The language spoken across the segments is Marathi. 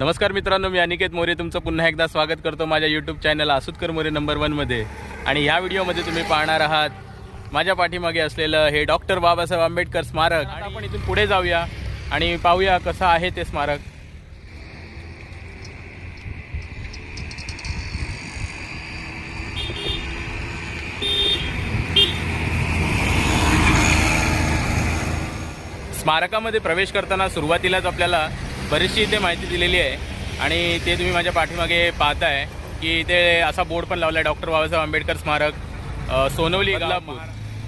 नमस्कार मित्रांनो, मी अनिकेत मोरे तुमचं पुन्हा एकदा स्वागत करतो माझ्या यूट्यूब चॅनल आसुतकर मोरे नंबर 1 मध्ये। आणि ह्या व्हिडिओमध्ये तुम्ही पाहणार आहात माझ्या पाठीमागे असलेलं हे डॉक्टर बाबासाहेब आंबेडकर स्मारक। आणि आपण इथून पुढे जाऊया आणि पाहूया कसं आहे ते स्मारक। स्मारकामध्ये प्रवेश करताना सुरुवातीलाच आपल्याला बरीचशी इथे माहिती दिलेली आहे आणि ते तुम्ही माझ्या पाठीमागे पाहताय की इथे असा बोर्ड पण लावला आहे, डॉक्टर बाबासाहेब आंबेडकर स्मारक, सोनवली बदलापूर।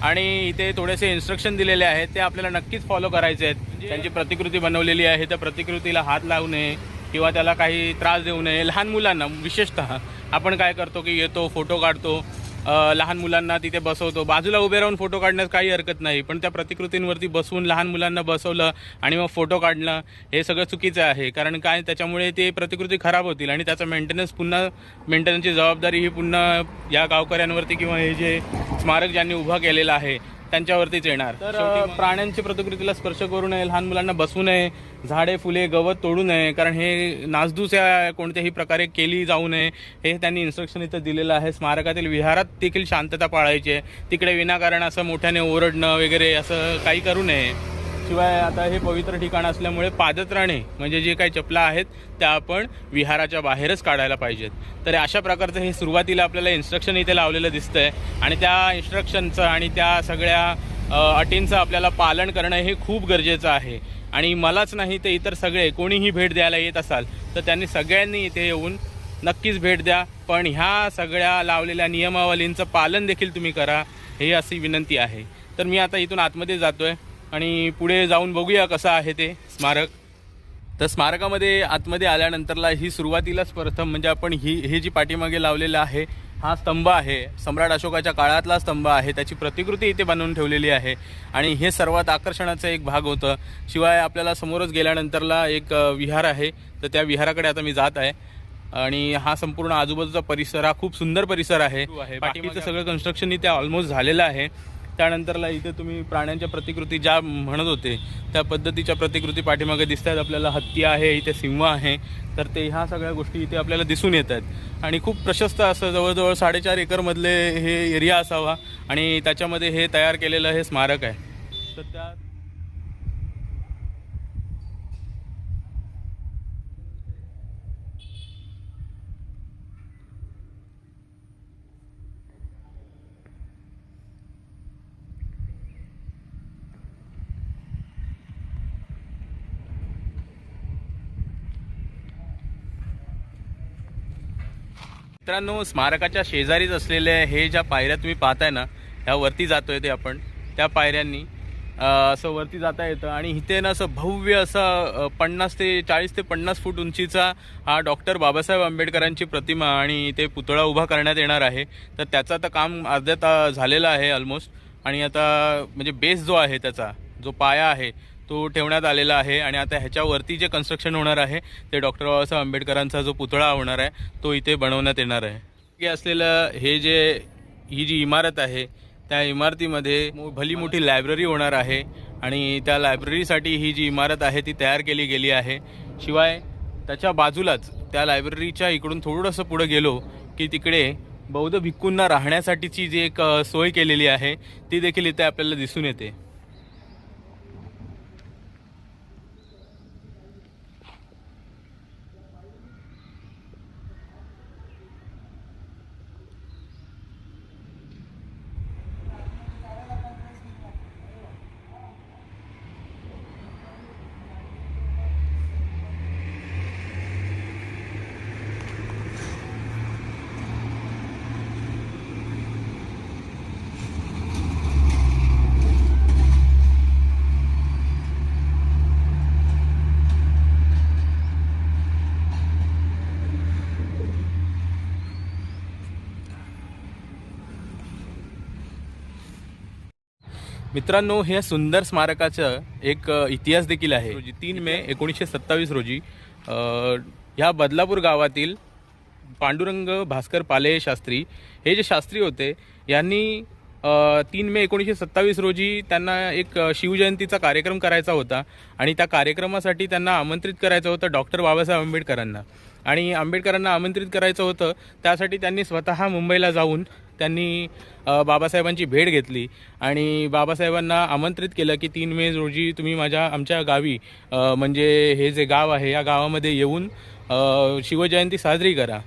आणि इथे थोडेसे इन्स्ट्रक्शन दिलेले आहेत, ते आपल्याला नक्कीच फॉलो करायचे आहेत। त्यांची प्रतिकृती बनवलेली आहे, त्या प्रतिकृतीला हात लावू नये किंवा त्याला काही त्रास देऊ नये। लहान मुलांना विशेषतः आपण काय करतो की येतो, फोटो काढतो, लहान मुलांना तिथे बसवतो, बाजूला उभे राहून फोटो काढण्यास काही हरकत नाही, पण त्या प्रतिकृतींवरती बसवून लहान मुलांना बसवलं आणि मग फोटो काढणं हे सगळं चुकीचं आहे। कारण काय, त्याच्यामुळे ते प्रतिकृती खराब होतील आणि त्याचा मेंटेनन्सची जबाबदारी ही पुन्हा या गावकऱ्यांवरती किंवा हे जे स्मारक ज्यांनी उभा केलेलं आहे त्यांच्यावरतीच येणार। तर प्राण्यांची प्रतिकृतीला स्पर्श करू नये, लहान मुलांना बसवू नये, झाडे फुले गवत तोडू नये, कारण हे नासधूस या कोणत्याही प्रकारे केली जाऊ नये हे त्यांनी इन्स्ट्रक्शन इथं दिलेलं आहे। स्मारकातील विहारात देखील शांतता पाळायची आहे, तिकडे विनाकारण असं मोठ्याने ओरडणं वगैरे असं काही करू नये। शिवाय आता हे पवित्र ठिकाण असल्यामुळे पादत्राणे म्हणजे जे काही चपला आहेत त्या आपण विहाराच्या बाहेरच काढायला पाहिजेत। तर अशा प्रकारचं हे सुरुवातीला आपल्याला इन्स्ट्रक्शन इथे लावलेलं दिसतंय आणि त्या इन्स्ट्रक्शनचं आणि त्या सगळ्या अटींचं आपल्याला पालन करणं हे खूप गरजेचं आहे। आणि मलाच नाही तर इतर सगळे कोणीही भेट द्यायला येत असाल तर त्यांनी सगळ्यांनी इथे येऊन नक्कीच भेट द्या, पण ह्या सगळ्या लावलेल्या नियमावलींचं पालन देखील तुम्ही करा, हे अशी विनंती आहे। तर मी आता इथून आतमध्ये जातोय आणि पुढे जाऊन बघूया कसं आहे ते स्मारक। तर स्मारकामध्ये आतमध्ये आल्यानंतरला ही सुरुवातीलाच प्रथम म्हणजे आपण हे जी पाठीमागे लावलेलं आहे हा स्तंभ आहे, सम्राट अशोकाच्या काळातला स्तंभ आहे, त्याची प्रतिकृती इथे बनवून ठेवलेली आहे आणि हे सर्वात आकर्षणाचा एक भाग होतं। शिवाय आपल्याला समोरच गेल्यानंतरला एक विहार आहे, तर त्या विहाराकडे आता मी जात आहे आणि हा संपूर्ण आजूबाजूचा परिसर हा खूप सुंदर परिसर आहे। बाकीचं सगळं कन्स्ट्रक्शन इथे ऑलमोस्ट झालेलं आहे। त्यानंतरला इथे तुम्ही प्राण्यांच्या प्रतिकृती ज्या म्हणत होते त्या पद्धतीच्या प्रतिकृती पाठीमागे दिसत आहेत आपल्याला। हत्ती आहे, इथे सिंह आहे, तर ते ह्या सगळ्या गोष्टी इथे आपल्याला दिसून येत आहेत आणि खूप प्रशस्त असं जवळजवळ 4.5 एकरमधले हे एरिया असावा आणि त्याच्यामध्ये हे तयार केलेलं हे स्मारक आहे। तर त्या मित्रांनो, स्मारकाच्या शेजारीच असलेले हे ज्या पायऱ्या तुम्ही पाहताय ना, ह्या वरती जातोय ते आपण त्या पायऱ्यांनी असं वरती जाता येतं आणि इथे ना असं भव्य असं 40 ते 50 फूट उंचीचा हा डॉक्टर बाबासाहेब आंबेडकरांची प्रतिमा आणि इथे पुतळा उभा करण्यात येणार आहे। तर त्याचं आता काम अर्ध्यात झालेलं आहे ऑलमोस्ट आणि आता म्हणजे बेस जो आहे त्याचा जो पाया आहे तो ठेवण्यात आलेला आहे आणि आता ह्याच्यावरती जे कन्स्ट्रक्शन होणार आहे ते डॉक्टर बाबासाहेब आंबेडकरांचा जो पुतळा होणार आहे तो इथे बनवण्यात येणार आहे। हे असलेलं ही जी इमारत आहे त्या इमारतीमध्ये भली मोठी लायब्ररी होणार आहे आणि त्या लायब्ररीसाठी ही जी इमारत आहे ती तयार केली गेली आहे। शिवाय त्याच्या बाजूलाच त्या लायब्ररीच्या इकडून थोडंसं पुढे गेलो की तिकडे बौद्ध भिक्खूंना राहण्यासाठीची जी एक सोय केलेली आहे ती देखील इथे आपल्याला दिसून येते। मित्रांनो, हे सुंदर स्मारकाचं एक इतिहास देखील आहे। 3 मे 1927 रोजी ह्या बदलापूर गावातील पांडुरंग भास्कर पाले शास्त्री हे जे शास्त्री होते यांनी 3 मे 1927 रोजी त्यांना एक शिवजयंतीचा कार्यक्रम करायचा होता आणि त्या कार्यक्रमासाठी त्यांना आमंत्रित करायचं होतं डॉक्टर बाबासाहेब आंबेडकरांना. आणि आंबेडकरांना आमंत्रित करायचं होतं त्यासाठी त्यांनी स्वतः मुंबईला जाऊन त्यांनी बाबासाहेबांची भेट घेतली आणि बाबासाहेबांना आमंत्रित केलं की 3 मे रोजी तुम्ही आमच्या गावी म्हणजे हे जे गाव आहे या गावामध्ये येऊन शिवजयंती साजरी करा.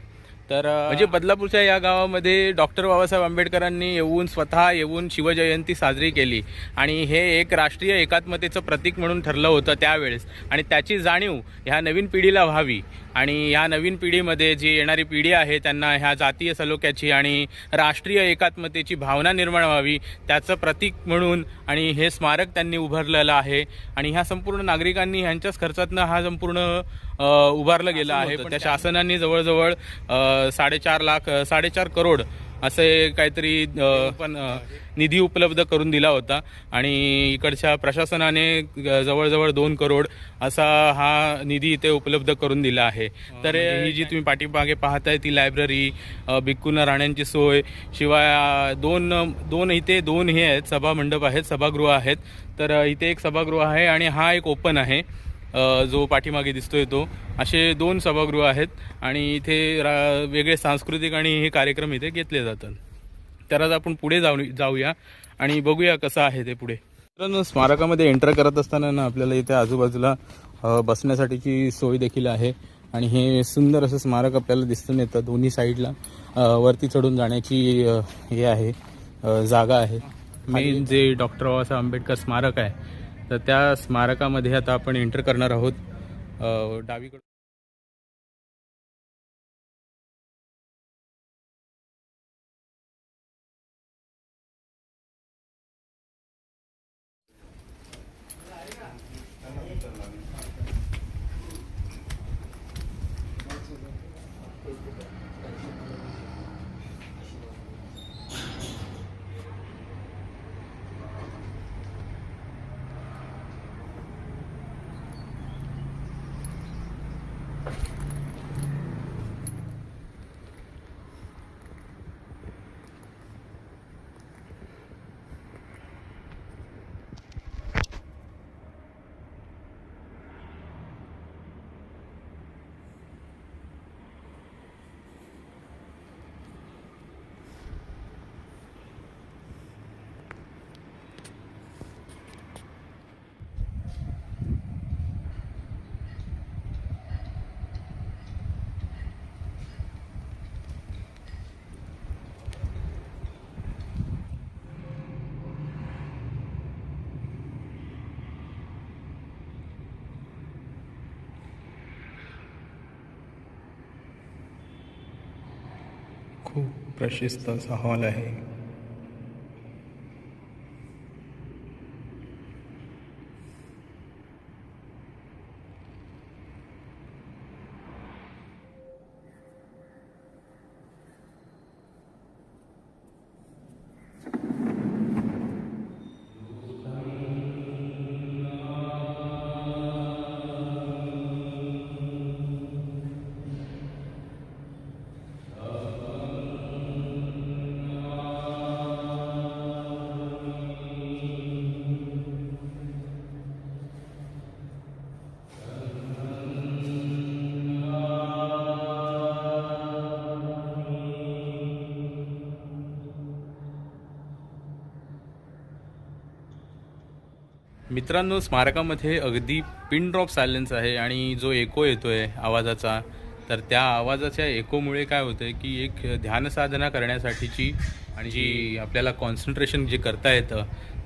तर म्हणजे बदलापूरच्या या गावामध्ये डॉक्टर बाबासाहेब आंबेडकरांनी स्वतः येऊन शिवजयंती साजरी केली आणि हे एक राष्ट्रीय एकात्मतेचं प्रतीक म्हणून ठरलं होतं त्यावेळेस. आणि त्याची जाणीव ह्या नवीन पिढीला व्हावी आणि ह्या नवीन पिढीमध्ये जी येणारी पिढी आहे त्यांना ह्या जातीय सलोख्याची आणि राष्ट्रीय एकात्मतेची भावना निर्माण व्हावी त्याचं प्रतीक म्हणून आणि हे स्मारक त्यांनी उभारलेलं आहे. आणि ह्या संपूर्ण नागरिकांनी ह्यांच्याच खर्चातनं हा संपूर्ण उभारलं गेलं आहे. त्या शासनाने जवळजवळ 4.5 करोड असे काहीतरी पण निधी उपलब्ध करून दिला होता आणि इकडच्या प्रशासनाने जवळजवळ 2 करोड असा हा निधी इथे उपलब्ध करून दिला आहे. तर ही जी तुम्ही पाठीमागे पाहताय ती लायब्ररी, भिक्खूंना राहण्याची सोय, शिवाय दोन इथे हे आहेत सभा मंडप आहेत, सभागृह आहेत. तर इथे एक सभागृह आहे आणि हा एक ओपन आहे जो पाठीमागे दिसतोय तो. असे 2 सभागृह आहेत आणि इथे वेगळे सांस्कृतिक आणि हे कार्यक्रम इथे घेतले जातात. तर आज आपण पुढे जाऊया आणि बघूया कसं आहे ते पुढे. तर स्मारकामध्ये एंटर करत असताना ना आपल्याला इथे आजूबाजूला बसण्यासाठीची सोय देखील आहे आणि हे सुंदर असं स्मारक आपल्याला दिसून येतं. दोन्ही साईडला वरती चढून जाण्याची हे आहे जागा आहे. मेन जे डॉक्टर बाबासाहेब आंबेडकर स्मारक आहे तर त्या स्मारकामध्ये आता आपण एंटर करणार आहोत. डावीकडे खूप प्रशस्त असा हॉल आहे. मित्रांनो, स्मारकामध्ये अगदी पिन ड्रॉप सायलेन्स आहे आणि जो एको येतोय आवाजाचा, तर त्या आवाजाच्या एकोमुळे काय होतं आहे की एक ध्यानसाधना करण्यासाठीची आणि जी आपल्याला कॉन्सन्ट्रेशन जे करता येतं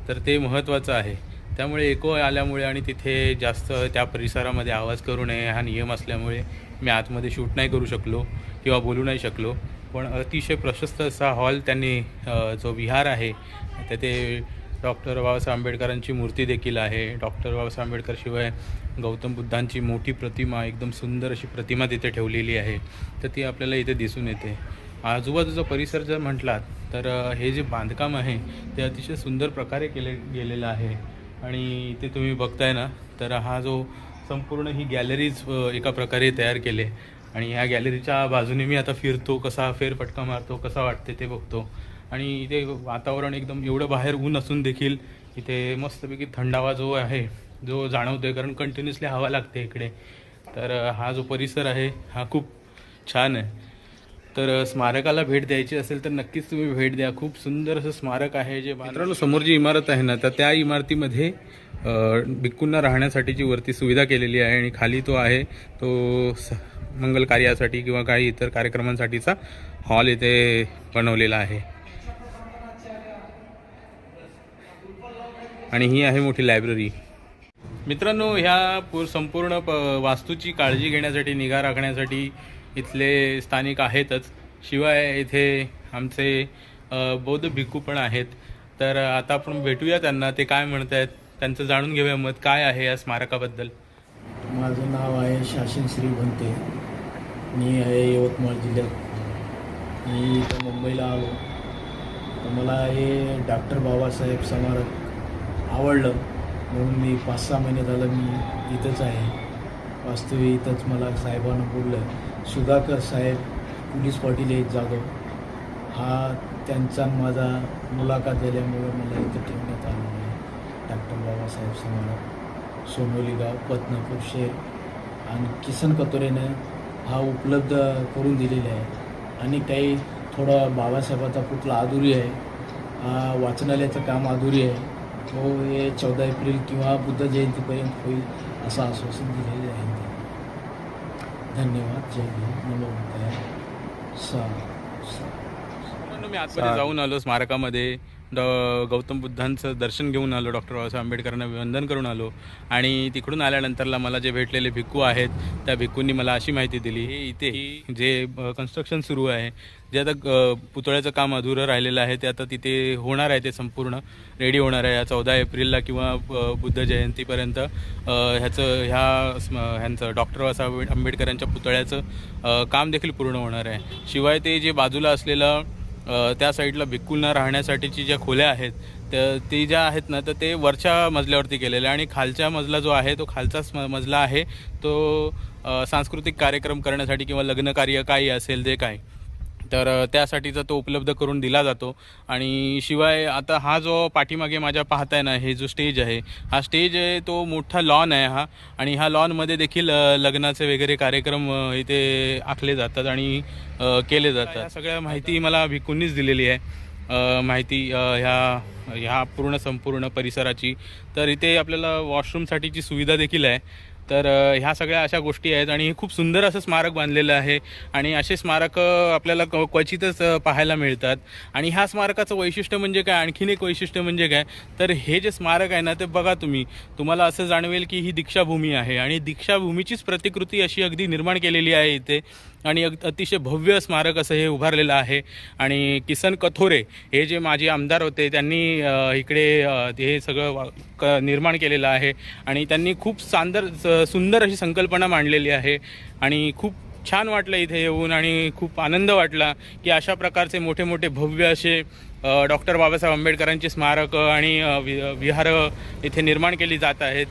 तर ते महत्त्वाचं आहे. त्यामुळे एको आल्यामुळे आणि तिथे जास्त त्या परिसरामध्ये आवाज करू नये हा नियम असल्यामुळे मी आतमध्ये शूट नाही करू शकलो किंवा बोलू नाही शकलो. पण अतिशय प्रशस्त असा हॉल त्यांनी जो विहार आहे तिथे डॉक्टर बाबासाहेब आंबेडकरांची मूर्ती देखील आहे. डॉक्टर बाबासाहेब आंबेडकर शिवाय गौतम बुद्धांची मोठी प्रतिमा, एकदम सुंदर अशी प्रतिमा तिथे ठेवलेली आहे, तर ती आपल्याला इथे दिसून येते. आजूबाजूचा परिसर जर म्हटलात तर हे जे बांधकाम आहे ते अतिशय सुंदर प्रकारे गेलेलं आहे. आणि इथे तुम्ही बघताय ना, तर हा जो संपूर्ण ही गॅलरीज एका प्रकारे तयार केले आणि ह्या गॅलरीच्या बाजूने मी आता फिरतो, कसा फेरफटका मारतो, कसा वाटते ते बघतो. आणि इथे वातावरण एकदम एवढं बाहेर ऊन असून देखील इथे मस्तपैकी थंडावा जो आहे जो जाणवतोय, कारण कंटिन्युअसली हवा लागते इकडे. तर हा जो परिसर आहे हा खूप छान आहे. तर स्मारकाला भेट द्यायची असेल तर नक्कीच तुम्ही भेट द्या. खूप सुंदर असं स्मारक आहे. जे मित्रांनो समोर जी इमारत आहे ना, तर त्या इमारतीमध्ये भिक्खूंना राहण्यासाठीची वरती सुविधा केलेली आहे आणि खाली तो आहे तो मंगल कार्यासाठी किंवा काही इतर कार्यक्रमांसाठीचा हॉल इथे बनवलेला आहे. आणि ही आहे मोठी लायब्ररी. मित्रांनो, ह्या संपूर्ण वास्तूची काळजी घेण्यासाठी, निगा राखण्यासाठी इथले स्थानिक आहेतच. शिवाय इथे आमचे बौद्ध भिक्खू पण आहेत. तर आता आपण भेटूया त्यांना, ते काय म्हणत आहेत त्यांचं जाणून घेऊया मत काय आहे या स्मारकाबद्दल. माझं नाव आहे शासन श्री भंते. मी आहे यवतमाळ जिल्ह्यात. मी इथं मुंबईला आलो तर मला हे डॉक्टर बाबासाहेब स्मारक आवडलं, म्हणून मी 5-6 महिने झालं मी इथंच आहे. वास्तविक इथंच मला साहेबांना बोललं, सुधाकर साहेब पोलीस पाटील एक जाधव, हा त्यांचा माझा मुलाखत झाल्यामुळे मला इथं ठेवण्यात आलं आहे. डॉक्टर बाबासाहेब स्मारक, सोनवली गाव, पद्मपूर शहर. आणि किसन कतोरेनं हा उपलब्ध करून दिलेला आहे. आणि काही थोडं बाबासाहेबाचा पुतळा अधुरी आहे, वाचनालयाचं काम अधुरी आहे. तो हे 14 एप्रिल किंवा बुद्ध जयंतीपर्यंत होईल असं आश्वासन दिलेले आहे. धन्यवाद. जय भीम. नमो बुद्धाय. मी आतमध्ये जाऊन आलो स्मारकामध्ये. गौतम बुद्धांचं दर्शन घेऊन आलो, डॉक्टर बाबासाहेब आंबेडकरांना वंदन करून आलो. आणि तिकडून आल्यानंतरला मला जे भेटलेले भिक्खू आहेत त्या भिक्खूंनी मला अशी माहिती दिली, इथे जे कन्स्ट्रक्शन सुरू आहे, जे आता पुतळ्याचं काम अधुरं राहिलेलं आहे, ते आता तिथे होणार आहे, ते संपूर्ण रेडी होणार आहे. 14 एप्रिलला किंवा बुद्ध जयंतीपर्यंत ह्यांचं डॉक्टर बाबासाहेब आंबेडकरांच्या पुतळ्याचं काम देखील पूर्ण होणार आहे. शिवाय ते जे बाजूला असलेलं त्या साईडला भिक्खूंना राहण्यासाठीची ज्या खोल्या आहेत ते ज्या आहेत ना, तर ते वरच्या मजल्यावरती केलेले, आणि खालच्या मजला जो आहे तो खालचाच मजला आहे, तो सांस्कृतिक कार्यक्रम करण्यासाठी किंवा लग्नकार्य काही असेल ते काय, तर त्यासाठीचा तो उपलब्ध करून दिला जातो. आणि शिवाय आता हा जो पाठीमागे माझ्या पाहताय ना, हे जो स्टेज आहे, हा स्टेज आहे तो मोठा लॉन आहे हा. आणि ह्या लॉनमध्ये देखील लग्नाचे वगैरे कार्यक्रम इथे आखले जातात आणि केले जातात. या सगळ्या माहिती मला भिक्खूंनीच दिलेली आहे, माहिती ह्या संपूर्ण परिसराची. तर इथे आपल्याला वॉशरूमसाठीची सुविधा देखील आहे. तर ह्या सगळ्या अशा गोष्टी आहेत आणि हे खूप सुंदर असं स्मारक बांधलेलं आहे. आणि असे स्मारक आपल्याला क्वचितच पाहायला मिळतात. आणि ह्या स्मारकाचं वैशिष्ट्य म्हणजे काय, आणखीन एक वैशिष्ट्य म्हणजे काय, तर हे जे स्मारक आहे ना, ते बघा तुम्हाला असं जाणवेल की ही दीक्षाभूमी आहे. आणि दीक्षाभूमीचीच प्रतिकृती अशी अगदी निर्माण केलेली आहे इथे. आणि अतिशय भव्य स्मारक असं हे उभारलेलं आहे. आणि किसन कथोरे हे जे माजी आमदार होते, त्यांनी इकडे हे सगळं निर्माण केलेलं आहे. आणि त्यांनी खूप सुंदर अशी संकल्पना मांडलेली आहे. आणि खूप छान वाटलं इथे येऊन आणि खूप आनंद वाटला की अशा प्रकारचे मोठे मोठे भव्य असे डॉक्टर बाबासाहेब आंबेडकरांचे स्मारक आणि विहार इथे निर्माण केली जात आहेत.